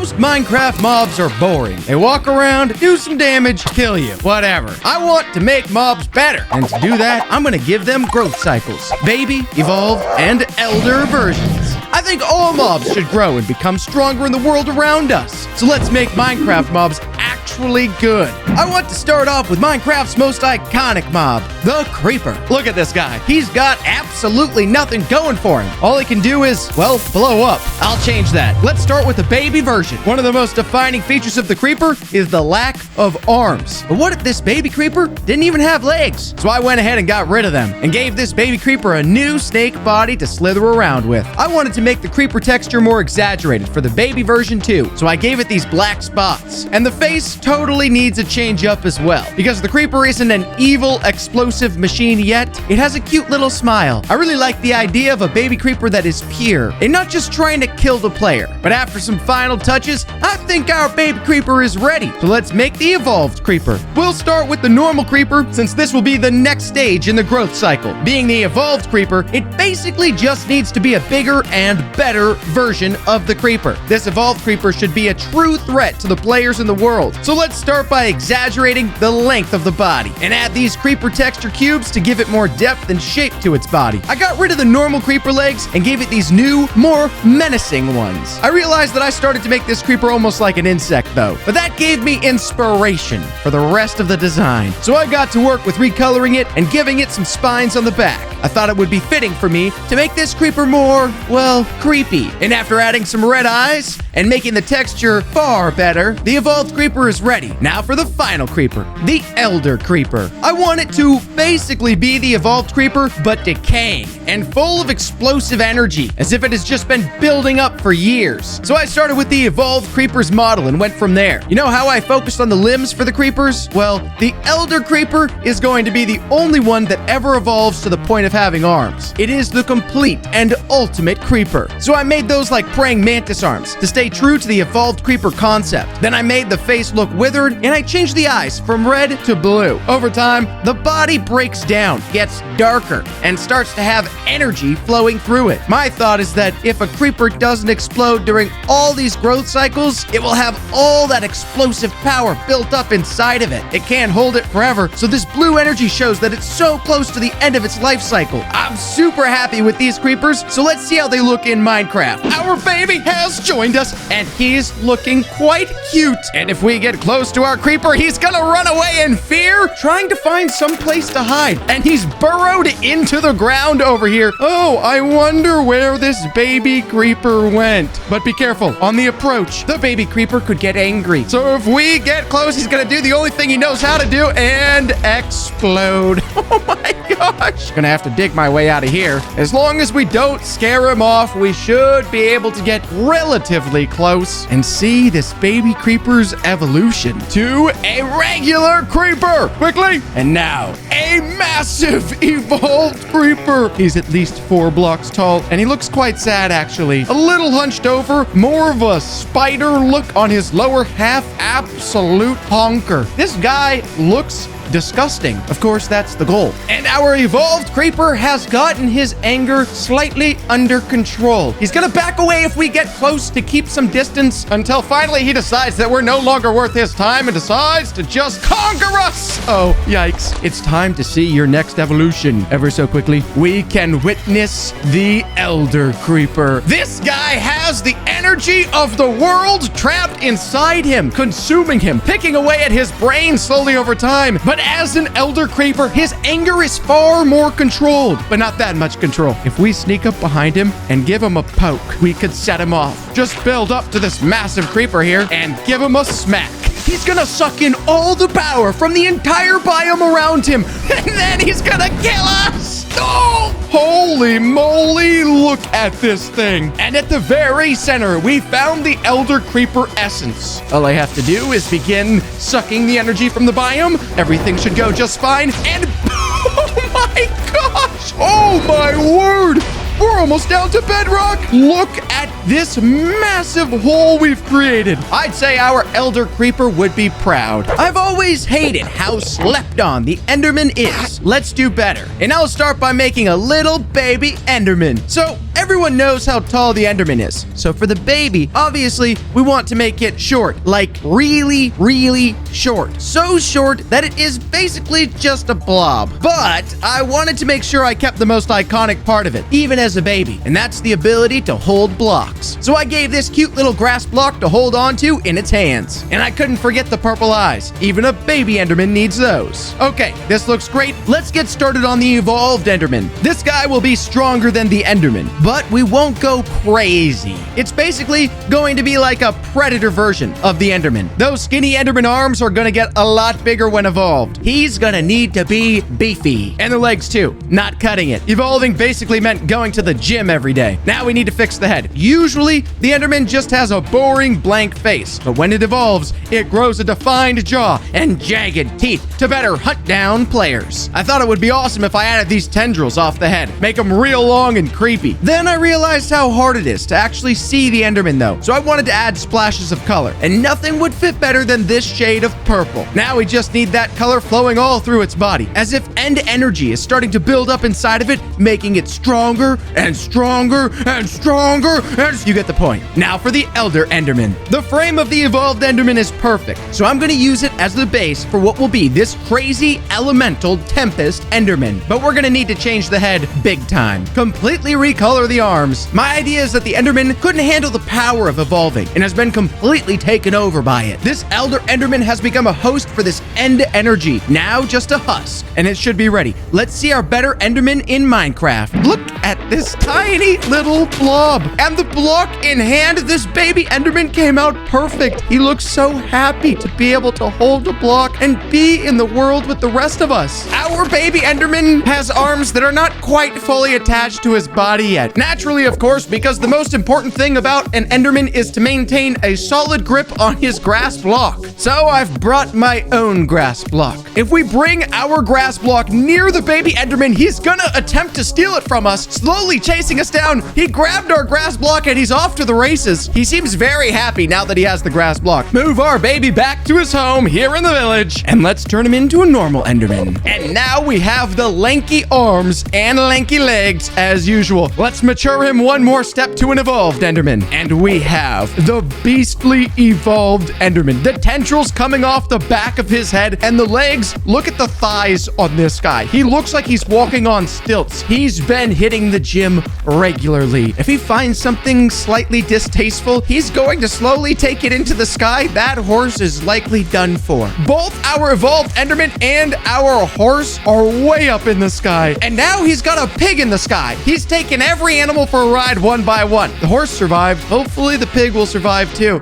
Most Minecraft mobs are boring. They walk around, do some damage, kill you, whatever. I want to make mobs better. And to do that, I'm gonna give them growth cycles. Baby, evolved, and elder versions. I think all mobs should grow and become stronger in the world around us. So let's make Minecraft mobs actually good. I want to start off with Minecraft's most iconic mob, the Creeper. Look at this guy. He's got absolutely nothing going for him. All he can do is, well, blow up. I'll change that. Let's start with the baby version. One of the most defining features of the Creeper is the lack of arms. But what if this baby Creeper didn't even have legs? So I went ahead and got rid of them and gave this baby Creeper a new snake body to slither around with. I wanted to make the Creeper texture more exaggerated for the baby version too, so I gave it these black spots. And the face totally needs a change up as well. Because the Creeper isn't an evil, explosive machine yet, it has a cute little smile. I really like the idea of a baby Creeper that is pure and not just trying to kill the player. But after some final touches, I think our baby Creeper is ready. So let's make the evolved Creeper. We'll start with the normal Creeper, since this will be the next stage in the growth cycle. Being the evolved Creeper, it basically just needs to be a bigger and better version of the Creeper. This evolved Creeper should be a true threat to the players in the world. So let's start by exaggerating the length of the body and add these Creeper texture cubes to give it more depth and shape to its body. I got rid of the normal Creeper legs and gave it these new, more menacing ones. I realized that I started to make this Creeper almost like an insect though, but that gave me inspiration for the rest of the design. So I got to work with recoloring it and giving it some spines on the back. I thought it would be fitting for me to make this Creeper more, well, creepy. And after adding some red eyes and making the texture far better, the evolved Creeper is ready. Now for the final Creeper, the Elder Creeper. I want it to basically be the evolved Creeper, but decaying and full of explosive energy, as if it has just been building up for years. So I started with the evolved Creeper's model and went from there. You know how I focused on the limbs for the Creepers? Well, the Elder Creeper is going to be the only one that ever evolves to the point of having arms. It is the complete and ultimate Creeper. So I made those like praying mantis arms to stay true to the evolved Creeper concept. Then I made the face look withered and I changed the eyes from red to blue. Over time, the body breaks down, gets darker, and starts to have energy flowing through it. My thought is that if a Creeper doesn't explode during all these growth cycles, it will have all that explosive power built up inside of it. It can't hold it forever, so this blue energy shows that it's so close to the end of its life cycle. I'm super happy with these Creepers, so let's see how they look in Minecraft. Our baby has joined us, and he's looking quite cute. And if we get close to our Creeper, he's gonna run away in fear, trying to find some place to hide. And he's burrowed into the ground over here. Oh, I wonder where this baby Creeper went. But be careful, on the approach, the baby Creeper could get angry. So if we get close, he's gonna do the only thing he knows how to do and explode. Oh my gosh. Gonna have to dig my way out of here. As long as we don't scare him off, we should be able to get relatively close and see this baby Creeper's evolution to a regular Creeper. Quickly. And now, a massive evolved Creeper. He's at least 4 blocks tall, and he looks quite sad, actually. A little hunched over, more of a spider look on his lower half. Absolute honker. This guy looks disgusting. Of course, that's the goal. And our evolved Creeper has gotten his anger slightly under control. He's gonna back away if we get close to keep some distance until finally he decides that we're no longer worth his time and decides to just conquer us. Oh, yikes. It's time to see your next evolution. Ever so quickly, we can witness the Elder Creeper. This guy has the energy of the world trapped inside him, consuming him, picking away at his brain slowly over time. But as an Elder Creeper, his anger is far more controlled, but not that much control. If we sneak up behind him and give him a poke, we could set him off. Just build up to this massive Creeper here and give him a smack. He's gonna suck in all the power from the entire biome around him, and then he's gonna kill us! Oh! Holy moly, look at this thing. And at the very center, we found the Elder Creeper essence. All I have to do is begin sucking the energy from the biome. Everything should go just fine, and oh my gosh! Oh my word! We're almost down to bedrock. Look at this massive hole we've created. I'd say our Elder Creeper would be proud. I've always hated how slept on the Enderman is. Let's do better. And I'll start by making a little baby Enderman. So everyone knows how tall the Enderman is. So for the baby, obviously, we want to make it short. Like really, really short. So short that it is basically just a blob. But I wanted to make sure I kept the most iconic part of it, even as a baby. And that's the ability to hold blocks. So I gave this cute little grass block to hold on to in its hands. And I couldn't forget the purple eyes. Even a baby Enderman needs those. Okay, this looks great. Let's get started on the evolved Enderman. This guy will be stronger than the Enderman, but we won't go crazy. It's basically going to be like a predator version of the Enderman. Those skinny Enderman arms are going to get a lot bigger when evolved. He's going to need to be beefy. And the legs too. Not cutting it. Evolving basically meant going to the gym every day. Now we need to fix the head. Usually, the Enderman just has a boring blank face, but when it evolves, it grows a defined jaw and jagged teeth to better hunt down players. I thought it would be awesome if I added these tendrils off the head, make them real long and creepy. Then I realized how hard it is to actually see the Enderman though, so I wanted to add splashes of color, and nothing would fit better than this shade of purple. Now we just need that color flowing all through its body, as if end energy is starting to build up inside of it, making it stronger and stronger and stronger, and you get the point. Now for the Elder Enderman. The frame of the evolved Enderman is perfect, so I'm going to use it as the base for what will be this crazy elemental Tempest Enderman. But we're going to need to change the head big time. Completely recolor the arms. My idea is that the Enderman couldn't handle the power of evolving and has been completely taken over by it. This Elder Enderman has become a host for this end energy, now just a husk, and it should be ready. Let's see our better Enderman in Minecraft. Look at this tiny little blob. And the block in hand, this baby Enderman came out perfect. He looks so happy to be able to hold a block and be in the world with the rest of us. Our baby Enderman has arms that are not quite fully attached to his body yet. Naturally, of course, because the most important thing about an Enderman is to maintain a solid grip on his grass block. So I've brought my own grass block. If we bring our grass block near the baby Enderman, he's gonna attempt to steal it from us, slowly chasing us down. He grabbed our grass block and he's off to the races. He seems very happy now that he has the grass block. Move our baby back to his home here in the village, and let's turn him into a normal Enderman. And now we have the lanky arms and lanky legs as usual. Let's mature him one more step to an evolved Enderman. And we have the beastly evolved Enderman. The tendrils coming off the back of his head and the legs. Look at the thighs on this guy. He looks like he's walking on stilts. He's been hitting the gym regularly. If he finds something slightly distasteful, he's going to slowly take it into the sky. That horse is likely done for. Both our evolved Enderman and our horse are way up in the sky. And now he's got a pig in the sky. He's taken every animal for a ride one by one. The horse survived. Hopefully the pig will survive too.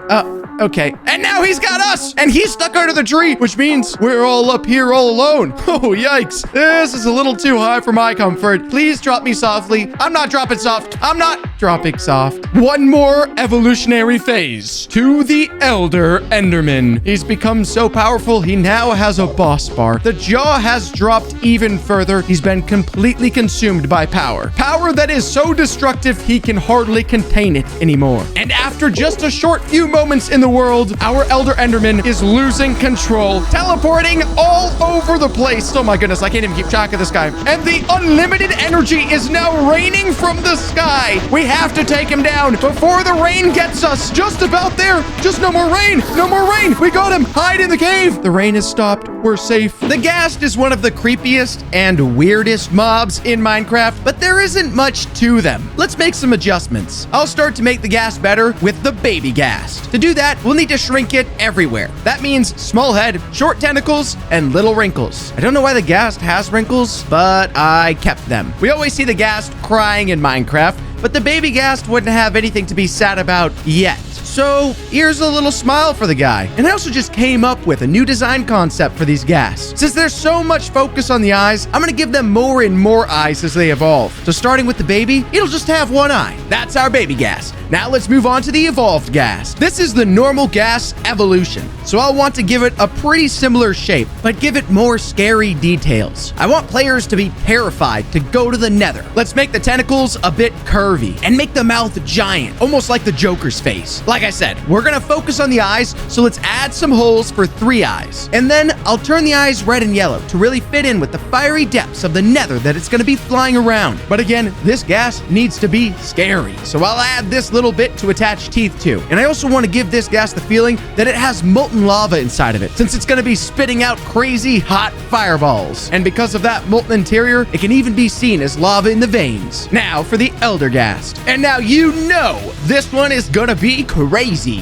Okay. And now he's got us! And he's stuck under the tree, which means we're all up here all alone. Oh, yikes. This is a little too high for my comfort. Please drop me softly. I'm not dropping soft. I'm not dropping soft. One more evolutionary phase to the Elder Enderman. He's become so powerful, he now has a boss bar. The jaw has dropped even further. He's been completely consumed by power. Power that is so destructive, he can hardly contain it anymore. And after just a short few moments in the world, our Elder Enderman is losing control, teleporting all over the place. Oh my goodness, I can't even keep track of this guy. And the unlimited energy is now raining from the sky. We have to take him down before the rain gets us. Just about there. Just no more rain. No more rain. We got him. Hide in the cave. The rain has stopped. We're safe. The ghast is one of the creepiest and weirdest mobs in Minecraft, but there isn't much to them. Let's make some adjustments. I'll start to make the ghast better with the baby ghast. To do that, we'll need to shrink it everywhere. That means small head, short tentacles, and little wrinkles. I don't know why the ghast has wrinkles, but I kept them. We always see the ghast crying in Minecraft, but the baby ghast wouldn't have anything to be sad about yet. So here's a little smile for the guy. And I also just came up with a new design concept for these ghasts. Since there's so much focus on the eyes, I'm gonna give them more and more eyes as they evolve. So starting with the baby, it'll just have one eye. That's our baby ghast. Now let's move on to the evolved ghast. This is the normal ghast evolution. So I'll want to give it a pretty similar shape, but give it more scary details. I want players to be terrified to go to the nether. Let's make the tentacles a bit curvy and make the mouth giant, almost like the Joker's face. Like I I said, we're gonna focus on the eyes, so let's add some holes for 3 eyes. And then I'll turn the eyes red and yellow to really fit in with the fiery depths of the nether that it's gonna be flying around. But again, this ghast needs to be scary, so I'll add this little bit to attach teeth to. And I also want to give this ghast the feeling that it has molten lava inside of it, since it's gonna be spitting out crazy hot fireballs. And because of that molten interior, it can even be seen as lava in the veins. Now for the elder ghast. And now you know this one is gonna be crazy.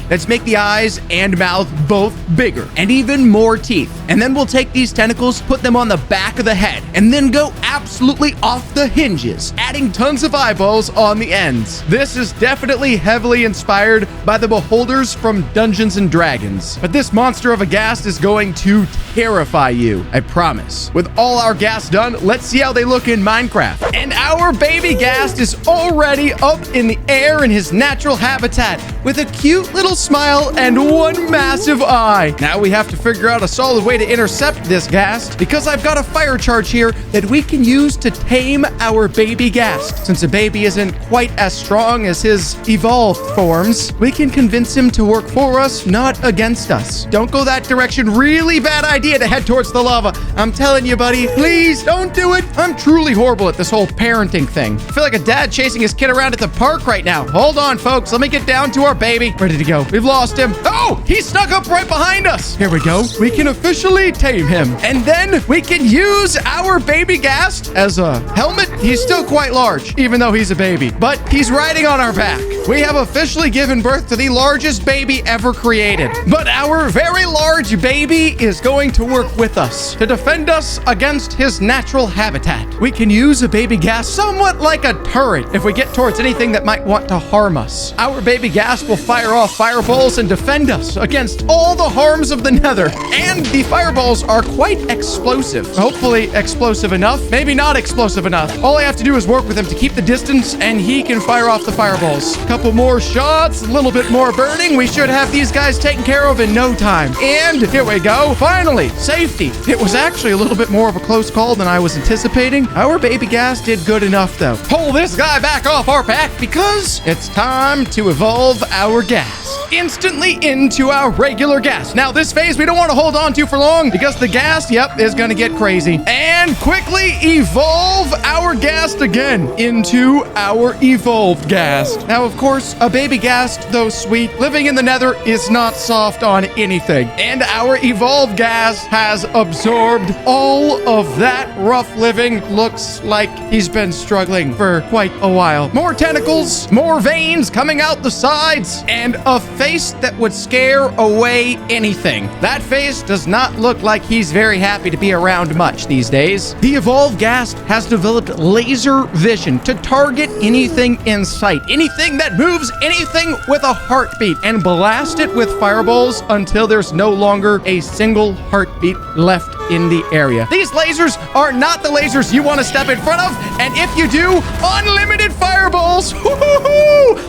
Let's make the eyes and mouth both bigger and even more teeth. And then we'll take these tentacles, put them on the back of the head, and then go absolutely off the hinges, adding tons of eyeballs on the ends. This is definitely heavily inspired by the beholders from Dungeons and Dragons. But this monster of a ghast is going to terrify you, I promise. With all our ghasts done, let's see how they look in Minecraft. And our baby ghast is already up in the air in his natural habitat with a cute little smile and one massive eye. Now we have to figure out a solid way to intercept this ghast, because I've got a fire charge here that we can use to tame our baby ghast. Since a baby isn't quite as strong as his evolved forms, we can convince him to work for us, not against us. Don't go that direction. Really bad idea to head towards the lava. I'm telling you, buddy, please don't do it. I'm truly horrible at this whole parenting thing. I feel like a dad chasing his kid around at the park right now. Hold on, folks. Let me get down to our baby. Where did he go? We've lost him. Oh, he's stuck up right behind us. Here we go. We can officially tame him. And then we can use our baby ghast as a helmet. He's still quite large, even though he's a baby, but he's riding on our back. We have officially given birth to the largest baby ever created. But our very large baby is going to work with us to defend us against his natural habitat. We can use a baby ghast somewhat like a turret if we get towards anything that might want to harm us. Our baby ghast will fire off fireballs and defend us against all the harms of the nether. And the fireballs are quite explosive. Hopefully explosive enough. Maybe not explosive enough. All I have to do is work with him to keep the distance, and he can fire off the fireballs. Couple more shots, a little bit more burning. We should have these guys taken care of in no time. And here we go. Finally, safety. It was actually a little bit more of a close call than I was anticipating. Our baby ghast did good enough, though. Pull this guy back off our back because it's time to evolve our ghast instantly into our regular ghast. Now, this phase we don't want to hold on to for long because the ghast, yep, is going to get crazy. And quickly evolve our ghast again into our evolved ghast. Now, of course, a baby ghast, though sweet, living in the nether is not soft on anything. And our evolved ghast has absorbed all of that rough living. Looks like he's been struggling for quite a while. More tentacles, more veins coming out the sides, and a face that would scare away anything. That face does not look like he's very happy to be around much these days. The evolved ghast has developed laser vision to target anything in sight, anything that moves, anything with a heartbeat, and blast it with fireballs until there's no longer a single heartbeat left in the area. These lasers are not the lasers you want to step in front of, and if you do, unlimited fireballs.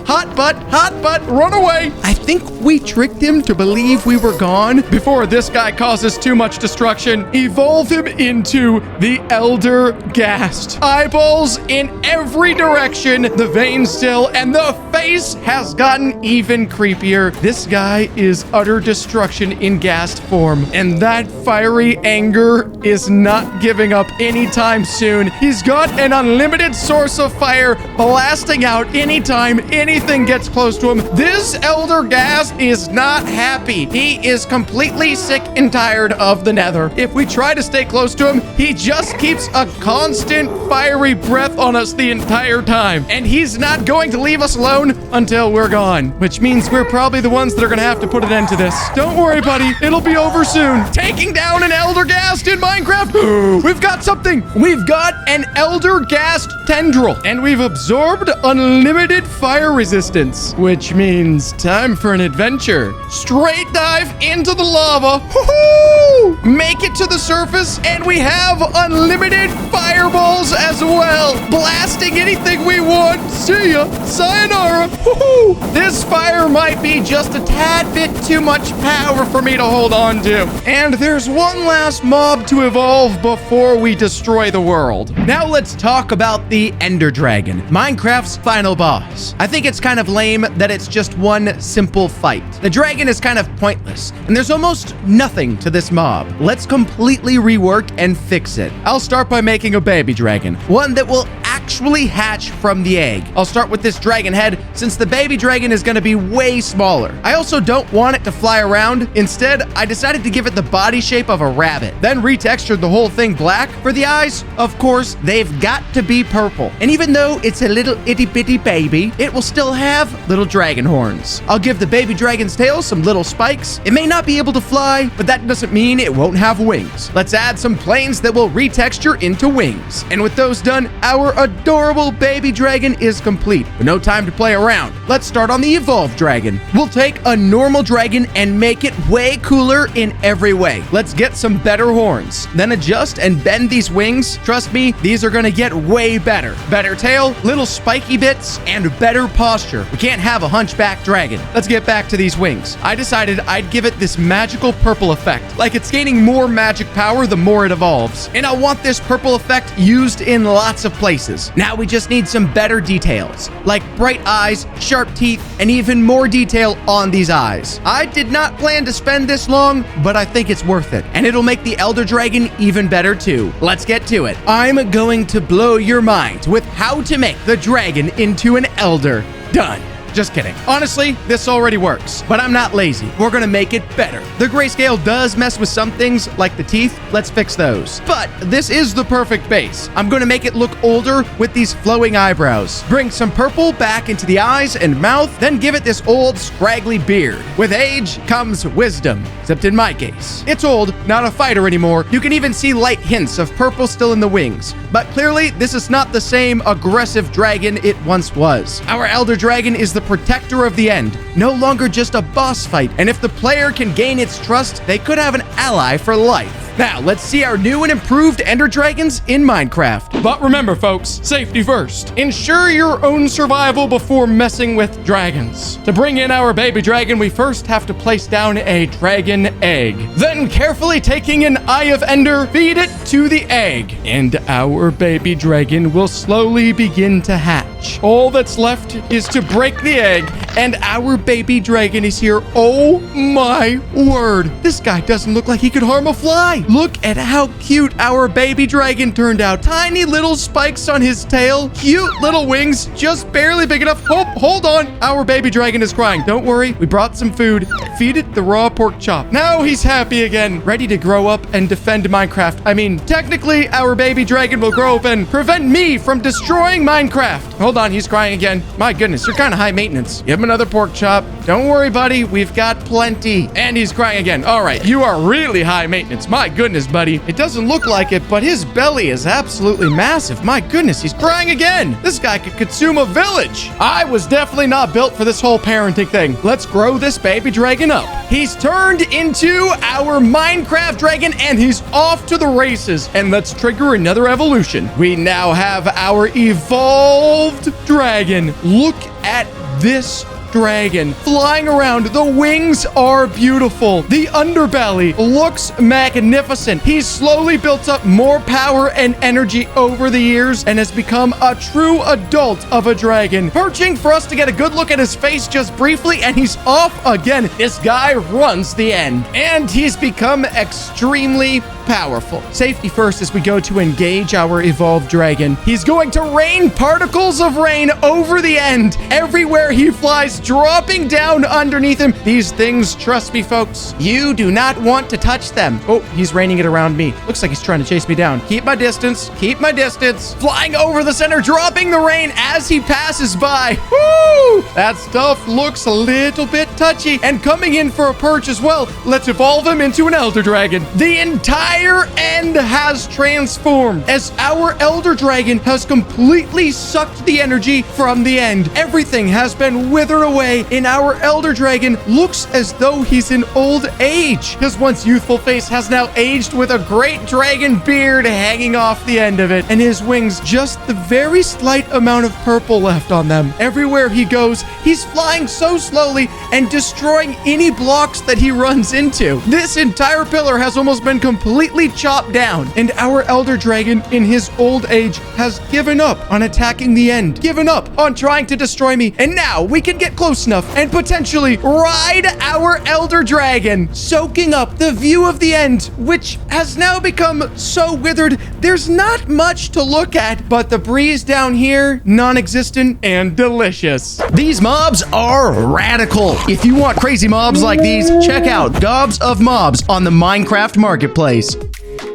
Hot butt, run away. I think we tricked him to believe we were gone before this guy causes too much destruction. Evolve him into the elder ghast. Eyeballs in every direction, the veins still, and the face has gotten even creepier. This guy is utter destruction in ghast form, and that fiery anger is not giving up anytime soon. He's got an unlimited source of fire blasting out anytime anything gets close to him. This elder ghast is not happy. He is completely sick and tired of the nether. If we try to stay close to him, he just keeps a constant fiery breath on us the entire time. And he's not going to leave us alone until we're gone, which means we're probably the ones that are going to have to put an end to this. Don't worry, buddy. It'll be over soon. Taking down an elder ghast in Minecraft. We've got something. We've got an elder ghast tendril, and we've absorbed unlimited fire resistance, which means time for an adventure. Straight dive into the lava. Woohoo! Make it to the surface, and we have unlimited fireballs as well, blasting anything we want. See ya. Sayonara. Woohoo! This fire might be just a tad bit too much power for me to hold on to. And there's one last mob to evolve before we destroy the world. Now let's talk about the Ender Dragon, Minecraft's final boss. I think it's kind of lame that it's just one simple fight. The dragon is kind of pointless, and there's almost nothing to this mob. Let's completely rework and fix it. I'll start by making a baby dragon, one that will actually hatch from the egg. I'll start with this dragon head since the baby dragon is going to be way smaller. I also don't want it to fly around. Instead, I decided to give it the body shape of a rabbit, then retextured the whole thing black. For the eyes, of course, they've got to be purple. And even though it's a little itty bitty baby, it will still have little dragon horns. I'll give the baby dragon's tail some little spikes. It may not be able to fly, but that doesn't mean it won't have wings. Let's add some planes that will retexture into wings. And with those done, our adorable baby dragon is complete. But no time to play around. Let's start on the evolved dragon. We'll take a normal dragon and make it way cooler in every way. Let's get some better horns. Then adjust and bend these wings. Trust me, these are gonna get way better. Better tail, little spiky bits, and better posture. We can't have a hunchback dragon. Let's get back to these wings. I decided I'd give it this magical purple effect. Like it's gaining more magic power the more it evolves. And I want this purple effect used in lots of places. Now we just need some better details, like bright eyes, sharp teeth, and even more detail on these eyes. I did not plan to spend this long, but I think it's worth it. And it'll make the Elder Dragon even better too. Let's get to it. I'm going to blow your mind with how to make the dragon into an elder. Done. Just kidding. Honestly, this already works, but I'm not lazy. We're gonna make it better. The grayscale does mess with some things, like the teeth. Let's fix those. But this is the perfect base. I'm gonna make it look older with these flowing eyebrows. Bring some purple back into the eyes and mouth, then give it this old, scraggly beard. With age comes wisdom, except in my case. It's old, not a fighter anymore. You can even see light hints of purple still in the wings. But clearly, this is not the same aggressive dragon it once was. Our Elder Dragon is the protector of the end, no longer just a boss fight, and if the player can gain its trust, they could have an ally for life. Now, let's see our new and improved Ender Dragons in Minecraft. But remember, folks, safety first. Ensure your own survival before messing with dragons. To bring in our baby dragon, we first have to place down a dragon egg. Then, carefully taking an Eye of Ender, feed it to the egg. And our baby dragon will slowly begin to hatch. All that's left is to break the egg, and our baby dragon is here. Oh my word. This guy doesn't look like he could harm a fly. Look at how cute our baby dragon turned out. Tiny little spikes on his tail. Cute little wings, just barely big enough. Oh, hold on. Our baby dragon is crying. Don't worry, we brought some food. Feed it the raw pork chop. Now he's happy again, ready to grow up and defend Minecraft. I mean, technically, our baby dragon will grow up and prevent me from destroying Minecraft. Hold on, he's crying again. My goodness, you're kind of high maintenance. Give him another pork chop. Don't worry, buddy. We've got plenty. And he's crying again. All right, you are really high maintenance. My goodness, buddy. It doesn't look like it, but his belly is absolutely massive. My goodness, he's crying again. This guy could consume a village. I was definitely not built for this whole parenting thing. Let's grow this baby dragon up. He's turned into our Minecraft dragon, and he's off to the races. And let's trigger another evolution. We now have our evolved dragon. Look at this dragon flying around. The wings are beautiful. The underbelly looks magnificent. He's slowly built up more power and energy over the years and has become a true adult of a dragon, perching for us to get a good look at his face just briefly, and he's off again. This guy runs the end, and he's become extremely powerful. Safety first as we go to engage our evolved dragon. He's going to rain particles of rain over the end everywhere he flies, dropping down underneath him. These things, trust me, folks, you do not want to touch them. Oh, he's raining it around me. Looks like he's trying to chase me down. Keep my distance. Keep my distance. Flying over the center, dropping the rain as he passes by. Woo! That stuff looks a little bit touchy. And coming in for a perch as well. Let's evolve him into an elder dragon. The entire end has transformed as our elder dragon has completely sucked the energy from the end. Everything has been withered away, and our elder dragon looks as though he's in old age. His once youthful face has now aged with a great dragon beard hanging off the end of it, and his wings just the very slight amount of purple left on them. Everywhere he goes, he's flying so slowly and destroying any blocks that he runs into. This entire pillar has almost been completely completely chopped down. And our elder dragon, in his old age, has given up on attacking the end, given up on trying to destroy me. And now we can get close enough and potentially ride our elder dragon, soaking up the view of the end, which has now become so withered. There's not much to look at, but the breeze down here, non-existent and delicious. These mobs are radical. If you want crazy mobs like these, check out Gobs of Mobs on the Minecraft Marketplace.